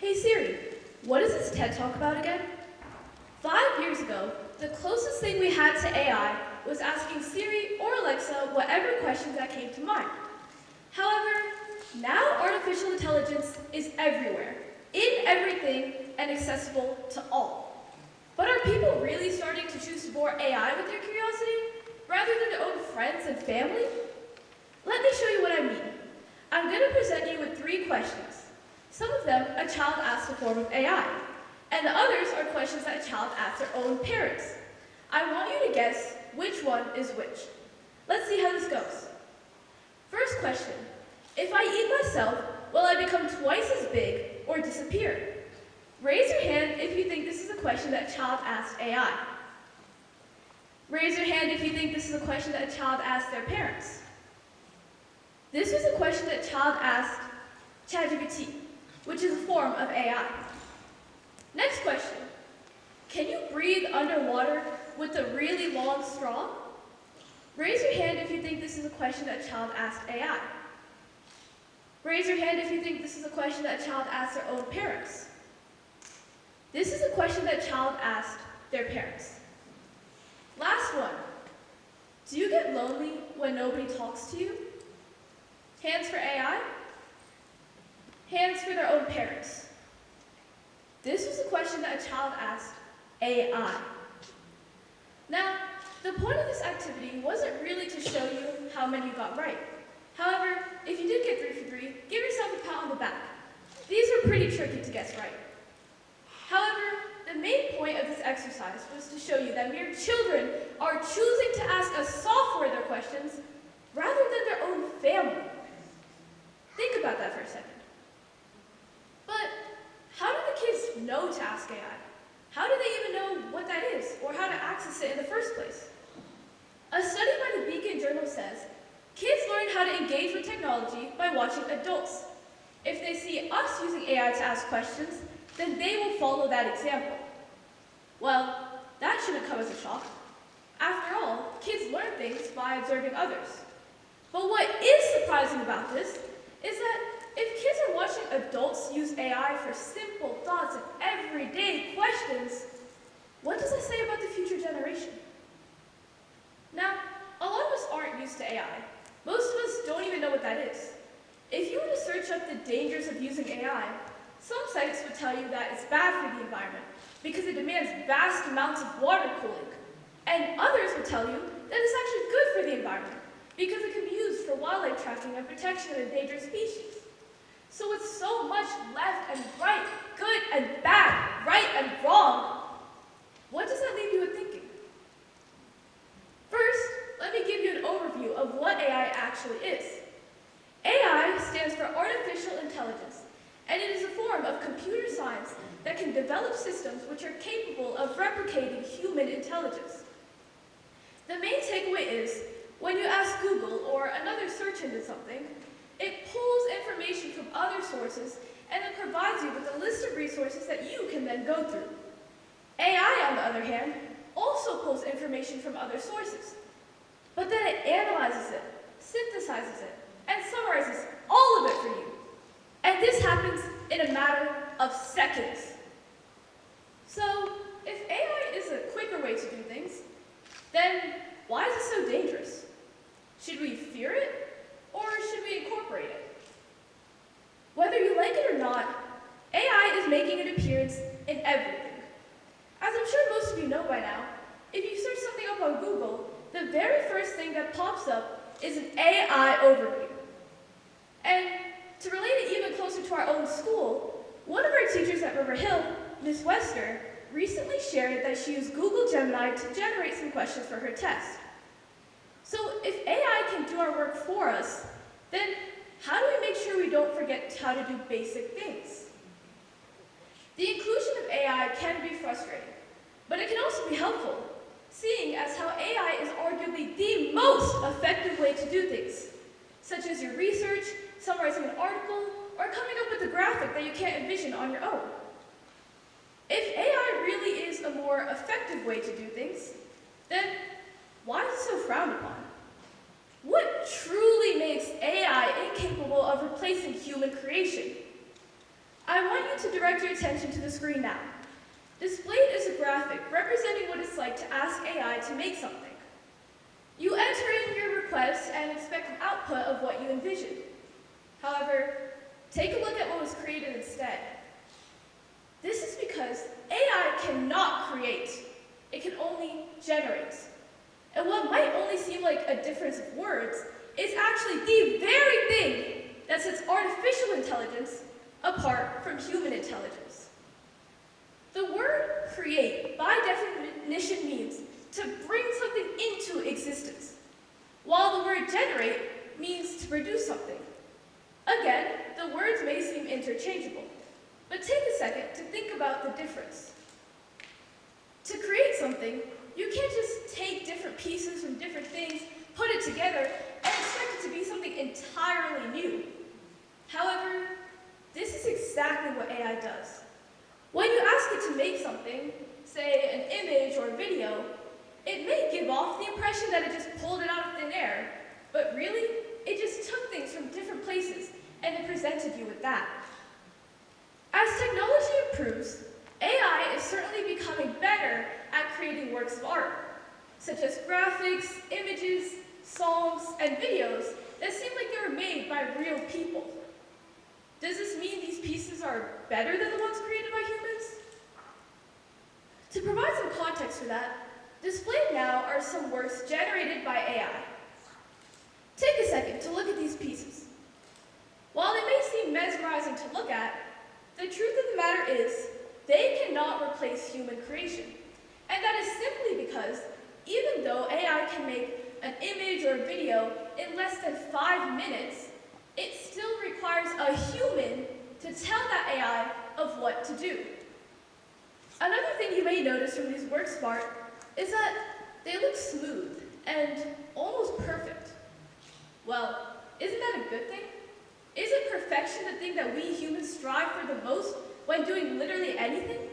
Hey Siri, what is this TED Talk about again? 5 years ago, the closest thing we had to AI was asking Siri or Alexa whatever questions that came to mind. However, now artificial intelligence is everywhere, in everything, and accessible to all. But are people really starting to choose to bore AI with their curiosity, rather than their own friends and family? Let me show you what I mean. I'm going to present you with 3 questions. Some of them a child asks a form of AI, and the others are questions that a child asks their own parents. I want you to guess which one is which. Let's see how this goes. First question, if I eat myself, will I become twice as big or disappear? Raise your hand if you think this is a question that a child asked AI. Raise your hand if you think this is a question that a child asked their parents. This was a question that a child asked ChatGPT, which is a form of AI. Next question, can you breathe underwater with a really long straw? Raise your hand if you think this is a question that a child asked AI. Raise your hand if you think this is a question that a child asked their own parents. This is a question that a child asked their parents. Last one, do you get lonely when nobody talks to you? Hands for AI. Hands for their own parents. This was a question that a child asked AI. Now, the point of this activity wasn't really to show you how many you got right. However, if you did get 3 for 3, give yourself a pat on the back. These were pretty tricky to guess right. However, the main point of this exercise was to show you that mere children are choosing to ask a software their questions rather than their own family. Think about that for a second. But how do the kids know to ask AI? How do they even know what that is or how to access it in the first place? A study by the Beacon Journal says, kids learn how to engage with technology by watching adults. If they see us using AI to ask questions, then they will follow that example. Well, that shouldn't come as a shock. After all, kids learn things by observing others. But what is surprising about this is that if kids are watching adults use AI for simple thoughts and everyday questions, what does that say about the future generation? Now, a lot of us aren't used to AI. Most of us don't even know what that is. If you were to search up the dangers of using AI, some sites would tell you that it's bad for the environment because it demands vast amounts of water cooling. And others would tell you that it's actually good for the environment because it can be used for wildlife tracking and protection of endangered species. So with so much left and right, good and bad, right and wrong, what does that leave you with thinking? First, let me give you an overview of what AI actually is. AI stands for Artificial Intelligence, and it is a form of computer science that can develop systems which are capable of replicating human intelligence. The main takeaway is, when you ask Google or another search engine something, it pulls information from other sources and then provides you with a list of resources that you can then go through. AI, on the other hand, also pulls information from other sources, but then it analyzes it, synthesizes it, and summarizes all of it for you. And this happens in a matter of seconds. So, if AI is a quicker way to do things, then why is it so dangerous? Should we fear it? Or should we incorporate it? Whether you like it or not, AI is making an appearance in everything. As I'm sure most of you know by now, if you search something up on Google, the very first thing that pops up is an AI overview. And to relate it even closer to our own school, one of our teachers at River Hill, Miss Wester, recently shared that she used Google Gemini to generate some questions for her test. So if AI can do our work for us, then how do we make sure we don't forget how to do basic things? The inclusion of AI can be frustrating, but it can also be helpful, seeing as how AI is arguably the most effective way to do things, such as your research, summarizing an article, or coming up with a graphic that you can't envision on your own. If AI really is a more effective way to do things, then why is it so frowned upon? What truly makes AI incapable of replacing human creation? I want you to direct your attention to the screen now. Displayed is a graphic representing what it's like to ask AI to make something. You enter in your request and expect an output of what you envisioned. However, take a look at what was created instead. This is because AI cannot create. It can only generate. And what might only seem like a difference of words is actually the very thing that sets artificial intelligence apart from human intelligence. The word create, by definition, means to bring something into existence, while the word generate means to produce something. Again, the words may seem interchangeable, but take a second to think about the difference. To create something, you can't just take different pieces from different things, put it together, and expect it to be something entirely new. However, this is exactly what AI does. When you ask it to make something, say an image or video, it may give off the impression that it just pulled it out of thin air, but really, it just took things from different places and it presented you with that. As technology improves, AI is certainly becoming better at creating works of art, such as graphics, images, songs, and videos that seem like they were made by real people. Does this mean these pieces are better than the ones created by humans? To provide some context for that, displayed now are some works generated by AI. Take a second to look at these pieces. While they may seem mesmerizing to look at, the truth of the matter is they cannot replace human creation. And that is simply because even though AI can make an image or a video in less than 5 minutes, it still requires a human to tell that AI of what to do. Another thing you may notice from these works of art is that they look smooth and almost perfect. Well, isn't that a good thing? Isn't perfection the thing that we humans strive for the most when doing literally anything?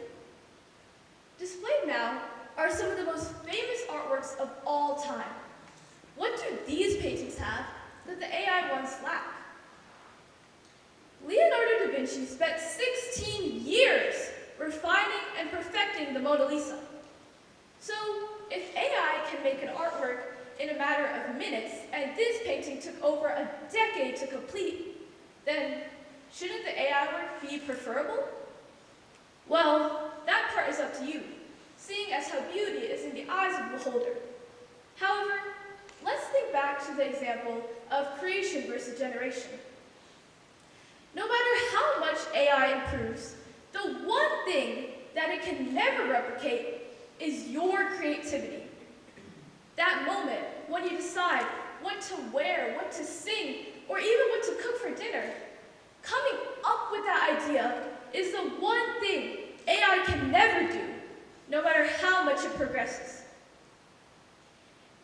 Displayed now are some of the most famous artworks of all time. What do these paintings have that the AI ones lack? Leonardo da Vinci spent 16 years refining and perfecting the Mona Lisa. So, if AI can make an artwork in a matter of minutes, and this painting took over a decade to complete, then shouldn't the AI work be preferable? Well, that part is up to you, seeing as how beauty is in the eyes of the beholder. However, let's think back to the example of creation versus generation. No matter how much AI improves, the one thing that it can never replicate is your creativity. That moment when you decide what to wear, what to sing, or even what to cook for dinner, coming up with that idea is the one thing AI can never do, no matter how much it progresses.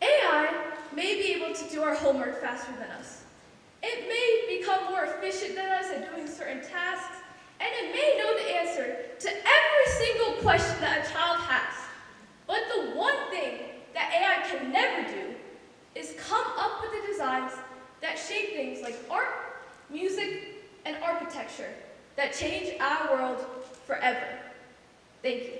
AI may be able to do our homework faster than us. It may become more efficient than us at doing certain tasks, and it may know the answer to every single question that a child has. But the one thing that AI can never do is come up with the designs that shape things like art, music, and architecture that change our world forever. Thank you.